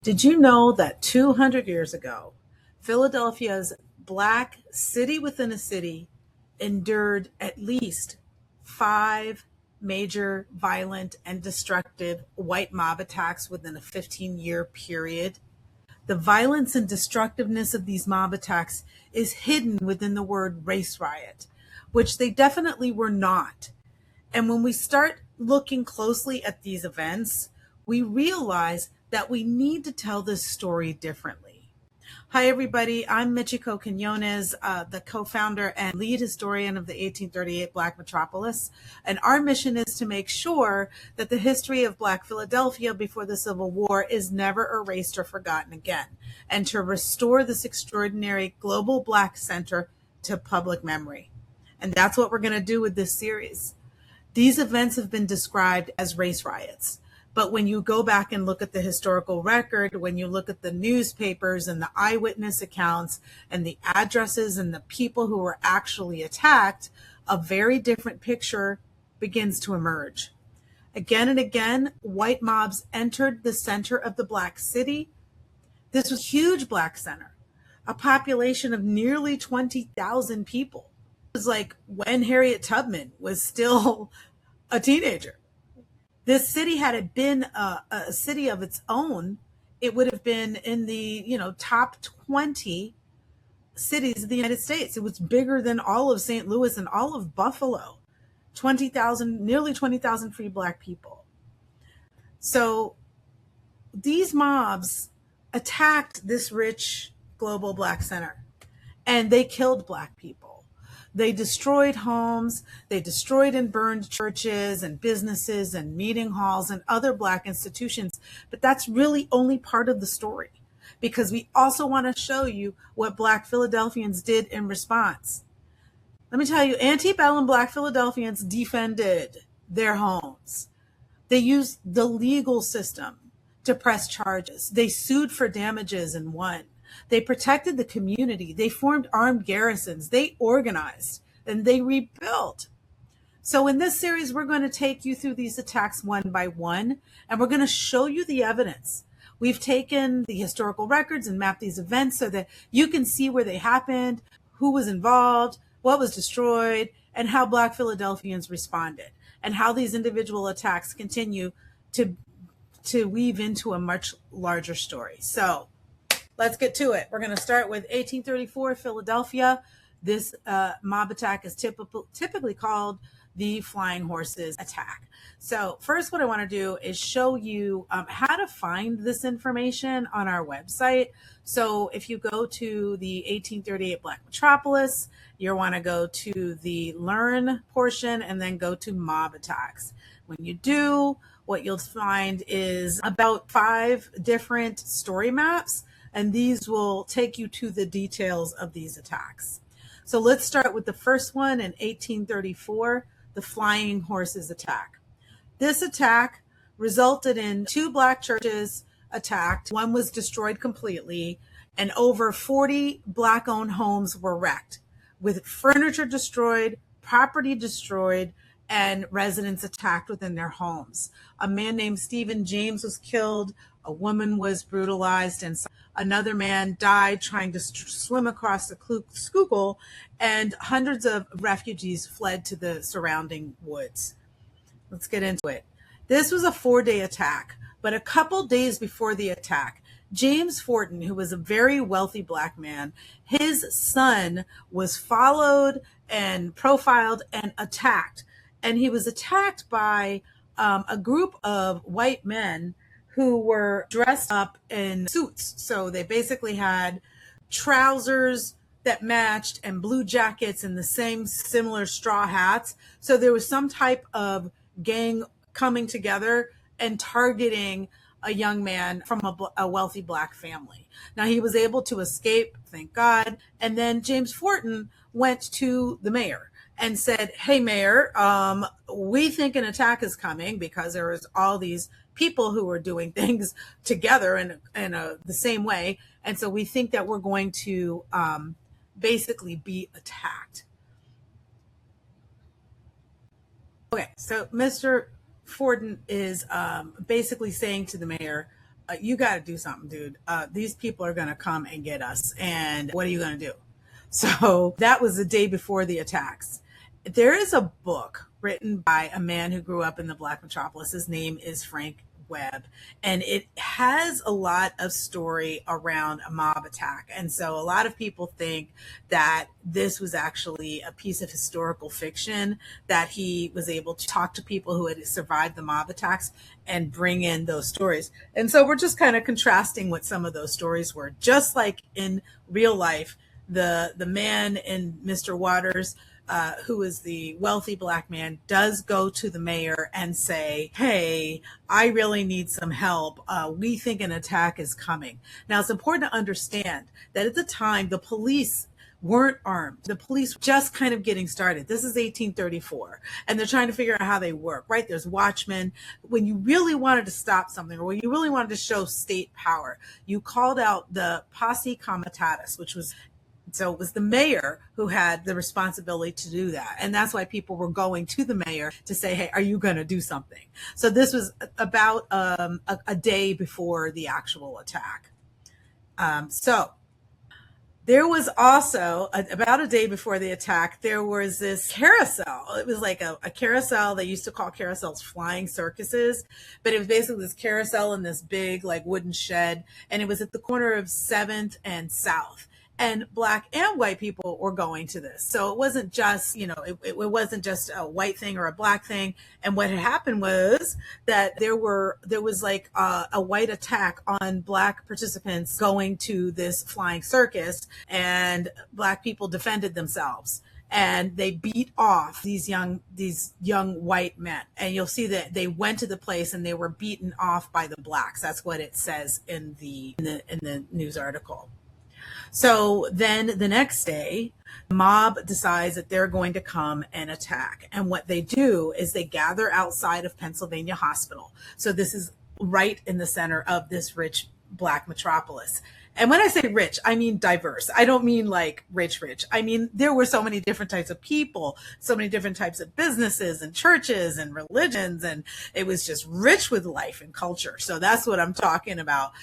Did you know that 200 years ago, Philadelphia's black city within a city endured at least five major violent and destructive white mob attacks within a 15-year period? The violence and destructiveness of these mob attacks is hidden within the word race riot, which they definitely were not. And when we start looking closely at these events, we realize that we need to tell this story differently. Hi, everybody. I'm Michiko Quinones, the co-founder and lead historian of the 1838 Black Metropolis. And our mission is to make sure that the history of Black Philadelphia before the Civil War is never erased or forgotten again, and to restore this extraordinary global Black center to public memory. And that's what we're going to do with this series. These events have been described as race riots. But when you go back and look at the historical record, when you look at the newspapers and the eyewitness accounts and the addresses and the people who were actually attacked, a very different picture begins to emerge. Again and again, white mobs entered the center of the Black city. This was a huge Black center, a population of nearly 20,000 people. It was like when Harriet Tubman was still a teenager. This city, had it been a city of its own, it would have been in the top 20 cities of the United States. It was bigger than all of St. Louis and all of Buffalo. 20,000, nearly 20,000 free Black people. So these mobs attacked this rich global Black center, and they killed Black people. They destroyed homes, they destroyed and burned churches and businesses and meeting halls and other Black institutions. But that's really only part of the story, because we also want to show you what Black Philadelphians did in response. Let me tell you, antebellum Black Philadelphians defended their homes. They used the legal system to press charges. They sued for damages and won. They protected the community. They formed armed garrisons. They organized and they rebuilt. So in this series, we're going to take you through these attacks one by one, and we're going to show you the evidence. We've taken the historical records and mapped these events so that you can see where they happened, who was involved, what was destroyed, and how Black Philadelphians responded, and how these individual attacks continue to weave into a much larger story. So let's get to it. We're going to start with 1834 Philadelphia. This mob attack is typically called the Flying Horses attack. So first, what I want to do is show you how to find this information on our website. So if you go to the 1838 Black Metropolis, you'll want to go to the Learn portion and then go to Mob Attacks. When you do, what you'll find is about 5 different story maps, and these will take you to the details of these attacks. So let's start with the first one in 1834, the Flying Horses attack. This attack resulted in 2 Black churches attacked. One was destroyed completely, and over 40 Black-owned homes were wrecked, with furniture destroyed, property destroyed, and residents attacked within their homes. A man named Stephen James was killed. A woman was brutalized, and another man died trying to swim across the Schuylkill, and hundreds of refugees fled to the surrounding woods. Let's get into it. This was a 4-day attack, but a couple days before the attack, James Fortin, who was a very wealthy Black man, his son was followed and profiled and attacked. And he was attacked by a group of white men who were dressed up in suits. So they basically had trousers that matched and blue jackets and the same similar straw hats. So there was some type of gang coming together and targeting a young man from a wealthy Black family. Now, he was able to escape, thank God. And then James Fortin went to the mayor and said, hey, mayor, we think an attack is coming, because there was all these people who were doing things together in the same way. And so we think that we're going to basically be attacked. Okay, so Mr. Fortin is basically saying to the mayor, you got to do something, dude. These people are going to come and get us. And what are you going to do? So that was the day before the attacks. There is a book written by a man who grew up in the Black metropolis. His name is Frank Webb, and it has a lot of story around a mob attack. And so a lot of people think that this was actually a piece of historical fiction, that he was able to talk to people who had survived the mob attacks and bring in those stories. And so we're just kind of contrasting what some of those stories were. Just like in real life, the man in Mr. Waters, who is the wealthy Black man, does go to the mayor and say, hey, I really need some help. We think an attack is coming. Now, it's important to understand that at the time, the police weren't armed. The police were just kind of getting started. This is 1834, and they're trying to figure out how they work, right? There's watchmen. When you really wanted to stop something, or when you really wanted to show state power, you called out the posse comitatus, which was, so it was the mayor who had the responsibility to do that. And that's why people were going to the mayor to say, hey, are you going to do something? So this was about a day before the actual attack. So there was also, about a day before the attack, there was this carousel. It was like a carousel. They used to call carousels flying circuses, but it was basically this carousel in this big like wooden shed. And it was at the corner of 7th and South. And Black and white people were going to this. So it wasn't just, it wasn't just a white thing or a Black thing. And what had happened was that there was like a white attack on Black participants going to this flying circus, and Black people defended themselves. And they beat off these young white men. And you'll see that they went to the place and they were beaten off by the Blacks. That's what it says in the news article. So then the next day, the mob decides that they're going to come and attack. And what they do is they gather outside of Pennsylvania Hospital. So this is right in the center of this rich Black metropolis. And when I say rich, I mean diverse. I don't mean like rich. I mean, there were so many different types of people, so many different types of businesses and churches and religions. And it was just rich with life and culture. So that's what I'm talking about.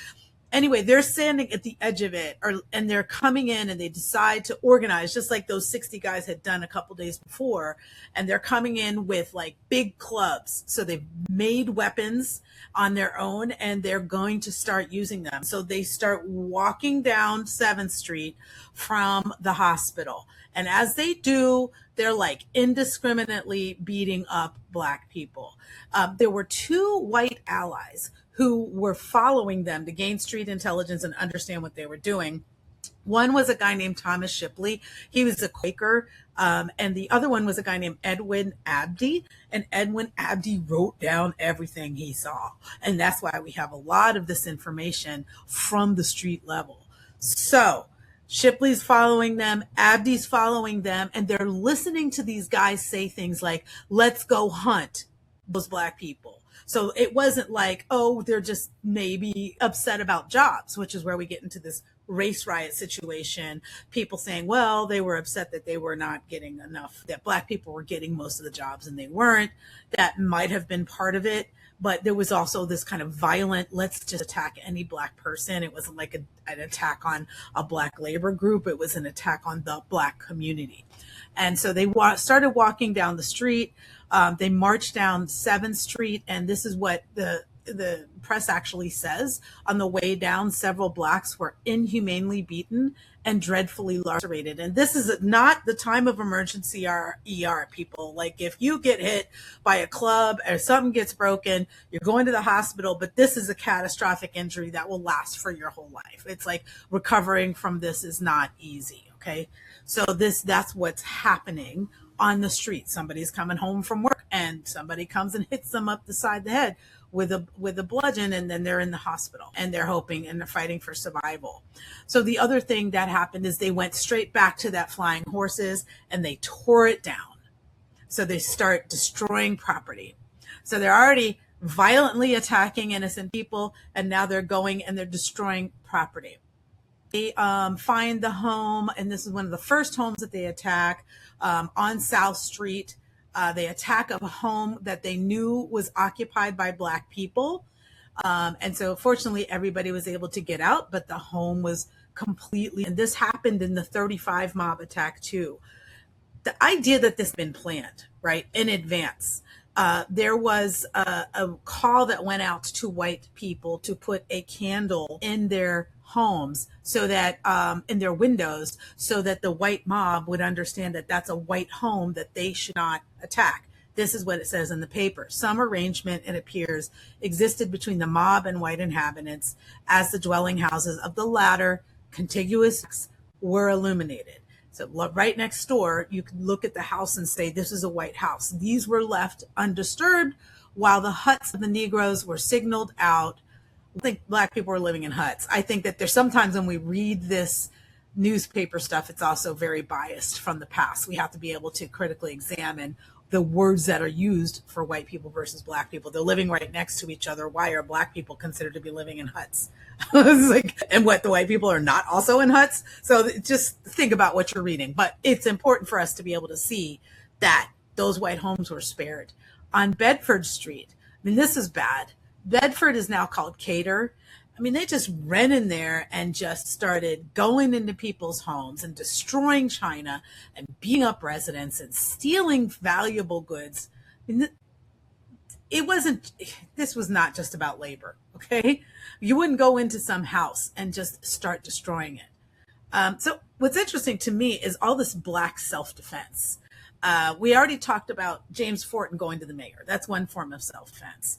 Anyway, they're standing at the edge of it, and they're coming in, and they decide to organize just like those 60 guys had done a couple days before. And they're coming in with like big clubs. So they've made weapons on their own, and they're going to start using them. So they start walking down 7th Street from the hospital. And as they do, they're like indiscriminately beating up Black people. There were 2 white allies who were following them to gain street intelligence and understand what they were doing. One was a guy named Thomas Shipley. He was a Quaker. And the other one was a guy named Edwin Abdy. And Edwin Abdy wrote down everything he saw. And that's why we have a lot of this information from the street level. So Shipley's following them, Abdy's following them, and they're listening to these guys say things like, let's go hunt those Black people. So it wasn't like, oh, they're just maybe upset about jobs, which is where we get into this race riot situation. People saying, well, they were upset that they were not getting enough, that Black people were getting most of the jobs and they weren't. That might have been part of it. But there was also this kind of violent, let's just attack any Black person. It wasn't like an attack on a Black labor group. It was an attack on the Black community. And so they started walking down the street. They marched down 7th Street, and this is what the press actually says. On the way down, several Blacks were inhumanely beaten and dreadfully lacerated. And this is not the time of emergency ER, people. Like if you get hit by a club or something gets broken, you're going to the hospital, but this is a catastrophic injury that will last for your whole life. It's like recovering from this is not easy, okay? So that's what's happening on the street. Somebody's coming home from work and somebody comes and hits them up the side of the head with a bludgeon, and then they're in the hospital and they're hoping and they're fighting for survival. So the other thing that happened is they went straight back to that flying horses and they tore it down. So they start destroying property. So they're already violently attacking innocent people, and now they're going and they're destroying property. They find the home, and this is one of the first homes that they attack on South Street. They attack a home that they knew was occupied by Black people. And so fortunately, everybody was able to get out, but the home was completely, and this happened in the 35 mob attack too. The idea that this had been planned, right, in advance. There was a call that went out to white people to put a candle in their homes so that in their windows, so that the white mob would understand that that's a white home that they should not attack. This is what it says in the paper. Some arrangement, it appears, existed between the mob and white inhabitants as the dwelling houses of the latter contiguous were illuminated. So right next door, you could look at the house and say, this is a white house. These were left undisturbed while the huts of the Negroes were signaled out. I think Black people were living in huts. I think that there's sometimes when we read this newspaper stuff, it's also very biased from the past. We have to be able to critically examine the words that are used for white people versus Black people. They're living right next to each other. Why are Black people considered to be living in huts? And what, the white people are not also in huts? So just think about what you're reading. But it's important for us to be able to see that those white homes were spared. On Bedford Street, I mean, this is bad. Bedford is now called Cater. I mean, they just ran in there and just started going into people's homes and destroying china and beating up residents and stealing valuable goods. I mean, this was not just about labor, okay? You wouldn't go into some house and just start destroying it. So what's interesting to me is all this Black self-defense. We already talked about James Forten going to the mayor. That's one form of self-defense.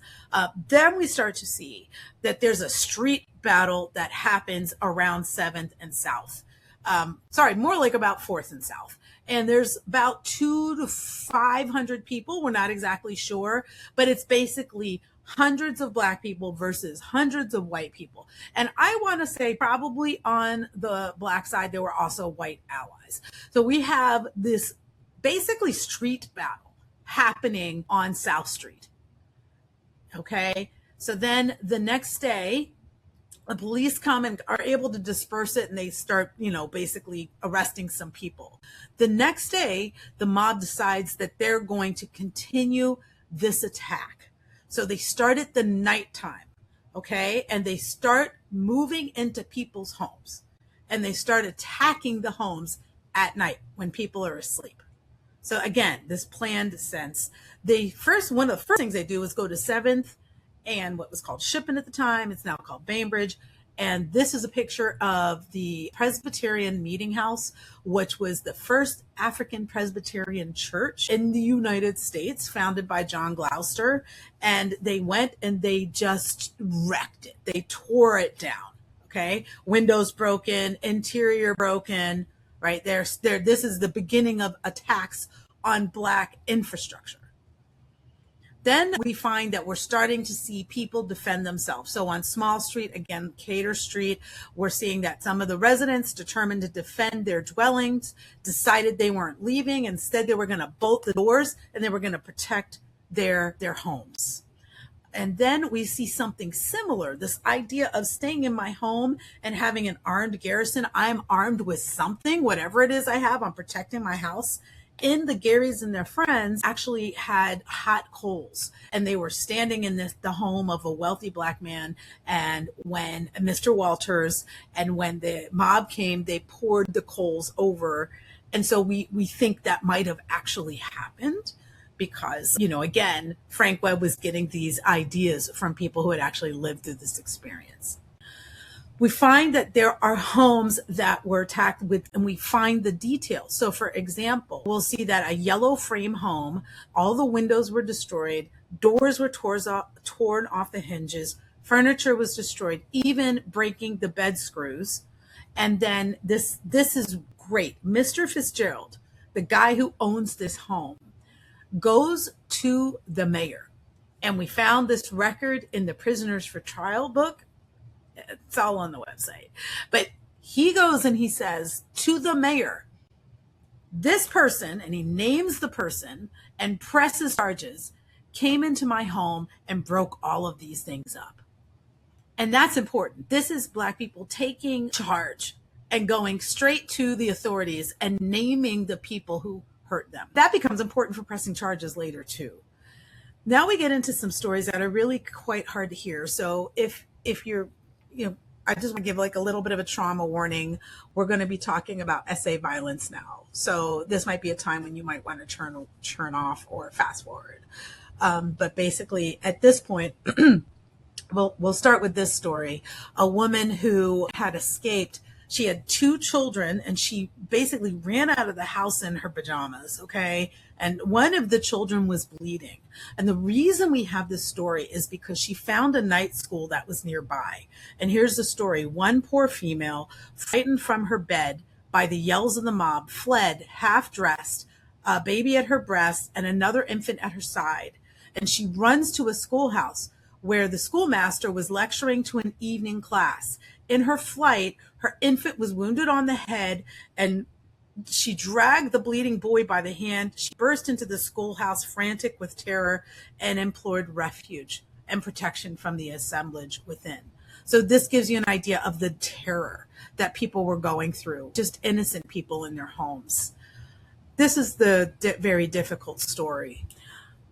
Then we start to see that there's a street battle that happens around 7th and South. More like about 4th and South. And there's about 200 to 500 people. We're not exactly sure, but it's basically hundreds of Black people versus hundreds of white people. And I want to say probably on the Black side, there were also white allies. So we have this basically street battle happening on South Street. Okay. So then the next day, the police come and are able to disperse it, and they start, basically arresting some people. The next day, the mob decides that they're going to continue this attack. So they start at the nighttime, okay? And they start moving into people's homes, and they start attacking the homes at night when people are asleep. So again, this planned sense. One of the first things they do is go to 7th and what was called Shippen at the time. It's now called Bainbridge. And this is a picture of the Presbyterian Meeting House, which was the first African Presbyterian church in the United States, founded by John Gloucester. And they went and they just wrecked it. They tore it down. Okay. Windows broken, interior broken, right? This is the beginning of attacks on Black infrastructure. Then we find that we're starting to see people defend themselves. So on Small Street, again, Cater Street, we're seeing that some of the residents determined to defend their dwellings, decided they weren't leaving. Instead, they were going to bolt the doors and they were going to protect their homes. And then we see something similar, this idea of staying in my home and having an armed garrison. I'm armed with something, whatever it is I have, I'm protecting my house. In the Garys and their friends actually had hot coals, and they were standing in the home of a wealthy Black man. And when Mr. Walters and when the mob came, they poured the coals over. And so we think that might have actually happened because, again, Frank Webb was getting these ideas from people who had actually lived through this experience. We find that there are homes that were attacked and we find the details. So for example, we'll see that a yellow frame home, all the windows were destroyed, doors were torn off the hinges, furniture was destroyed, even breaking the bed screws. And then this is great. Mr. Fitzgerald, the guy who owns this home, goes to the mayor. And we found this record in the Prisoners for Trial book. It's all on the website. But he goes and he says to the mayor, this person, and he names the person and presses charges, came into my home and broke all of these things up. And that's important. This is Black people taking charge and going straight to the authorities and naming the people who hurt them. That becomes important for pressing charges later too. Now we get into some stories that are really quite hard to hear. So if you're, I just want to give like a little bit of a trauma warning. We're going to be talking about SA violence now. So this might be a time when you might want to turn off or fast forward. But basically, at this point, we'll start with this story. A woman who had escaped. She had two children and she basically ran out of the house in her pajamas. Okay. And one of the children was bleeding. And the reason we have this story is because she found a night school that was nearby. And here's the story. One poor female, frightened from her bed by the yells of the mob, fled half dressed, a baby at her breast and another infant at her side. And she runs to a schoolhouse where the schoolmaster was lecturing to an evening class. In her flight, her infant was wounded on the head, and she dragged the bleeding boy by the hand. She burst into the schoolhouse, frantic with terror, and implored refuge and protection from the assemblage within. So this gives you an idea of the terror that people were going through, just innocent people in their homes. This is the very difficult story.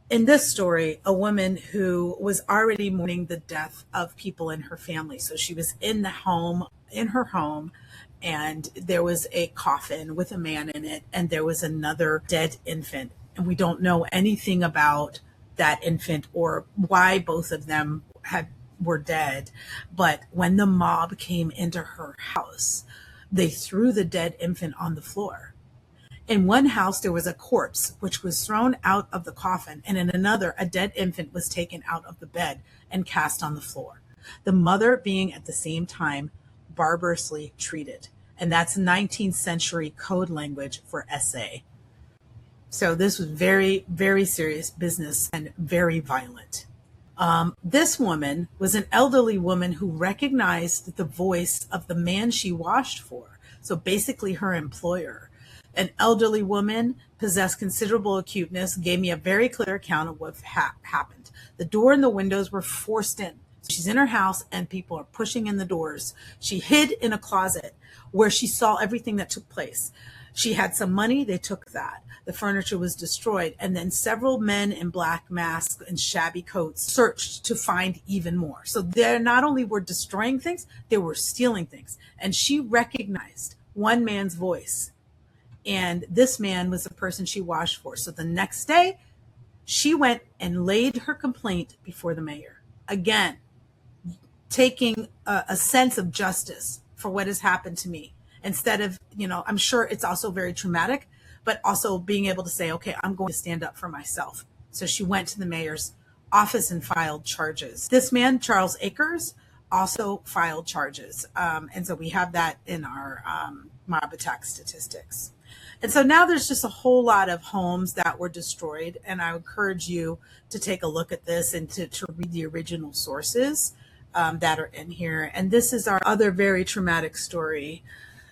In this story, a woman who was already mourning the death of people in her family. So she was in her home, and there was a coffin with a man in it, and there was another dead infant. And we don't know anything about that infant or why both of them were dead. But when the mob came into her house, they threw the dead infant on the floor. In one house, there was a corpse which was thrown out of the coffin, and in another, a dead infant was taken out of the bed and cast on the floor, the mother being at the same time barbarously treated. And that's 19th century code language for SA. So this was very, very serious business and very violent. This woman was an elderly woman who recognized the voice of the man she washed for. So basically her employer. An elderly woman, possessed considerable acuteness, gave me a very clear account of what happened. The door and the windows were forced in. She's in her house and people are pushing in the doors. She hid in a closet where she saw everything that took place. She had some money, they took that. The furniture was destroyed, and then several men in black masks and shabby coats searched to find even more. So they not only were destroying things, they were stealing things. And she recognized one man's voice. And this man was the person she washed for. So the next day, she went and laid her complaint before the mayor. Again, taking a sense of justice for what has happened to me. Instead of, I'm sure it's also very traumatic, but also being able to say, okay, I'm going to stand up for myself. So she went to the mayor's office and filed charges. This man, Charles Akers, also filed charges. And so we have that in our mob attack statistics. And so now there's just a whole lot of homes that were destroyed. And I encourage you to take a look at this and to read the original sources that are in here. And this is our other very traumatic story.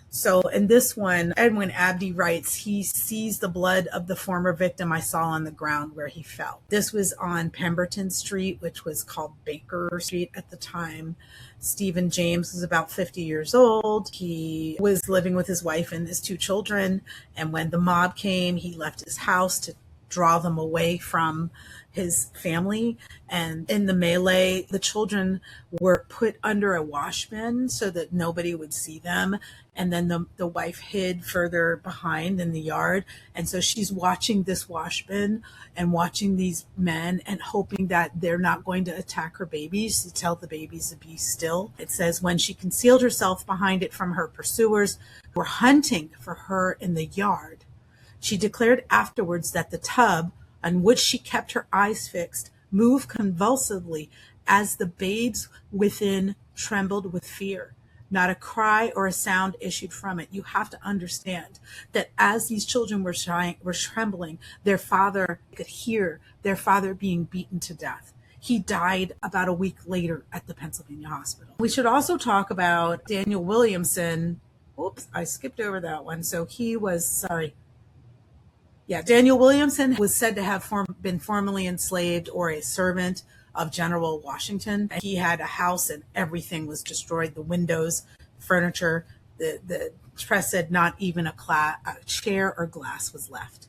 So in this one, Edwin Abdi writes, he sees the blood of the former victim I saw on the ground where he fell. This was on Pemberton Street, which was called Baker Street at the time. Stephen James was about 50 years old. He was living with his wife and his two children. And when the mob came, he left his house to draw them away from his family. And in the melee, the children were put under a washbin so that nobody would see them. And then the wife hid further behind in the yard. And so she's watching this washbin and watching these men and hoping that they're not going to attack her babies, to tell the babies to be still. It says, when she concealed herself behind it from her pursuers who were hunting for her in the yard, she declared afterwards that the tub on which she kept her eyes fixed moved convulsively as the babes within trembled with fear. Not a cry or a sound issued from it. You have to understand that as these children were trembling, their father could hear their father being beaten to death. He died about a week later at the Pennsylvania hospital. We should also talk about Daniel Williamson. Oops, I skipped over that one. So he was, Daniel Williamson was said to have been formerly enslaved or a servant of General Washington. He had a house and everything was destroyed. The windows, furniture, the press said not even a chair or glass was left.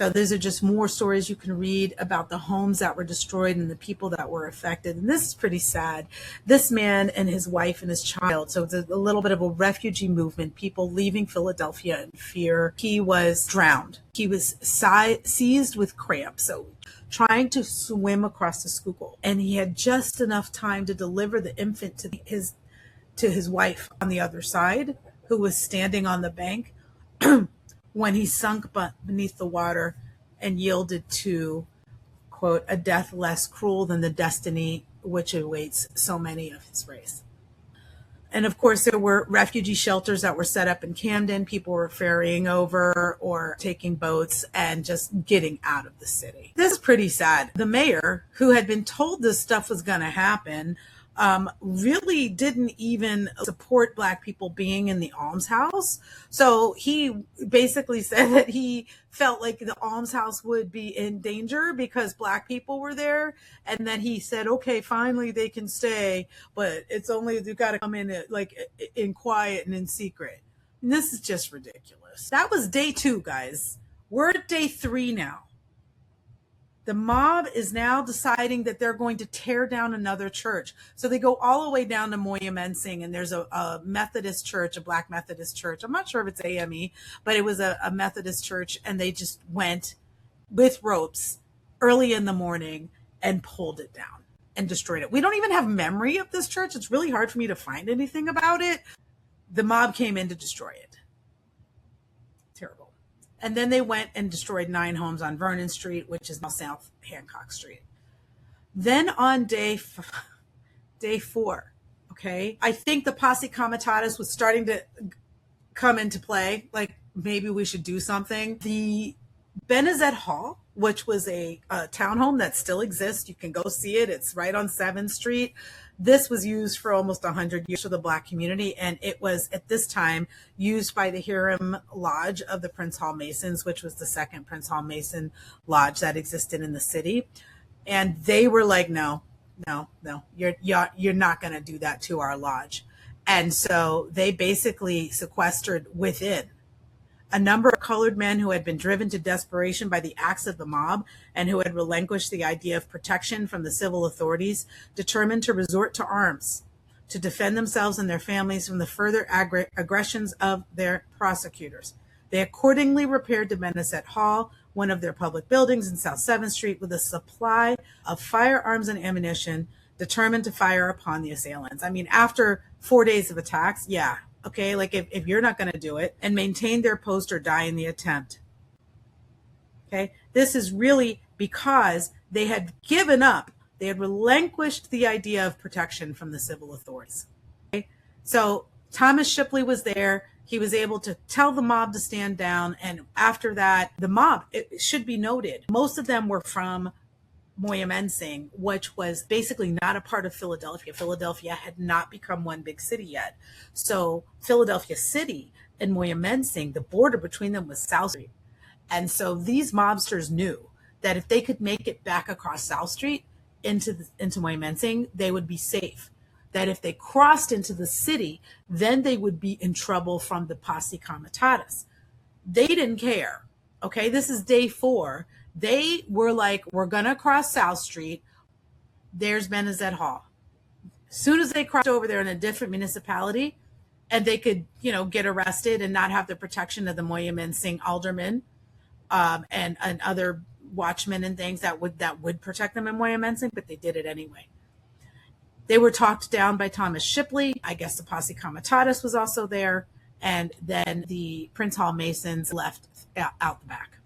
So these are just more stories you can read about the homes that were destroyed and the people that were affected. And this is pretty sad. This man and his wife and his child. So it's a little bit of a refugee movement, people leaving Philadelphia in fear. He was drowned. He was seized with cramp. So trying to swim across the Schuylkill. And he had just enough time to deliver the infant to his wife on the other side, who was standing on the bank. When he sunk beneath the water and yielded to, quote, a death less cruel than the destiny which awaits so many of his race. And of course, there were refugee shelters that were set up in Camden. People were ferrying over or taking boats and just getting out of the city. This is pretty sad. The mayor, who had been told this stuff was going to happen, really didn't even support Black people being in the almshouse. So he basically said that he felt like the almshouse would be in danger because Black people were there. And then he said, okay, finally they can stay, but it's only, you got to come in like in quiet and in secret. And this is just ridiculous. That was day 2, guys. We're at day 3 now. The mob is now deciding that they're going to tear down another church. So they go all the way down to Moyamensing, and there's a Methodist church, a Black Methodist church. I'm not sure if it's AME, but it was a Methodist church, and they just went with ropes early in the morning and pulled it down and destroyed it. We don't even have memory of this church. It's really hard for me to find anything about it. The mob came in to destroy it. Terrible. And then they went and destroyed 9 homes on Vernon Street, which is now South Hancock Street. Then on day 4, okay, I think the Posse Comitatus was starting to come into play. Like, maybe we should do something. The Benezet Hall, which was a townhome that still exists. You can go see it. It's right on 7th Street. This was used for almost 100 years for the Black community, and it was at this time used by the Hiram Lodge of the Prince Hall Masons, which was the second Prince Hall Mason lodge that existed in the city. And they were like, no, you're not going to do that to our lodge. And so they basically sequestered within. A number of colored men who had been driven to desperation by the acts of the mob and who had relinquished the idea of protection from the civil authorities determined to resort to arms to defend themselves and their families from the further aggressions of their prosecutors. They accordingly repaired to Benezet Hall, one of their public buildings in South 7th Street, with a supply of firearms and ammunition, determined to fire upon the assailants. I mean, after 4 days of attacks, yeah. Okay, like if you're not going to do it, and maintain their post or die in the attempt. Okay, this is really because they had given up, they had relinquished the idea of protection from the civil authorities. Okay, so Thomas Shipley was there. He was able to tell the mob to stand down, and after that, the mob, it should be noted, most of them were from Moyamensing, which was basically not a part of Philadelphia. Philadelphia had not become one big city yet. So Philadelphia City and Moyamensing, the border between them was South Street. And so these mobsters knew that if they could make it back across South Street into Moyamensing, they would be safe. That if they crossed into the city, then they would be in trouble from the Posse Comitatus. They didn't care. Okay, this is day 4. They were like, we're going to cross South Street. There's Benezet Hall. As soon as they crossed over there in a different municipality, and they could, get arrested and not have the protection of the Moyamensing aldermen and other watchmen and things that would protect them in Moyamensing, but they did it anyway. They were talked down by Thomas Shipley. I guess the Posse Comitatus was also there. And then the Prince Hall Masons left out the back.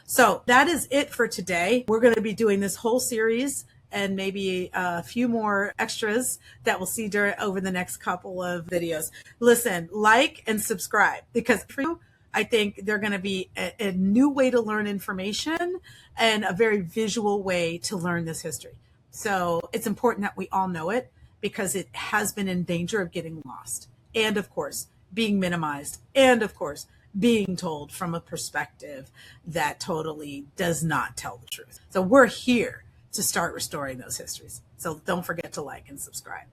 So that is it for today. We're going to be doing this whole series and maybe a few more extras that we'll see over the next couple of videos. Listen, like and subscribe, because for you, I think they're going to be a new way to learn information and a very visual way to learn this history. So it's important that we all know it, because it has been in danger of getting lost. And of course, being minimized. And of course, being told from a perspective that totally does not tell the truth. So we're here to start restoring those histories. So don't forget to like and subscribe.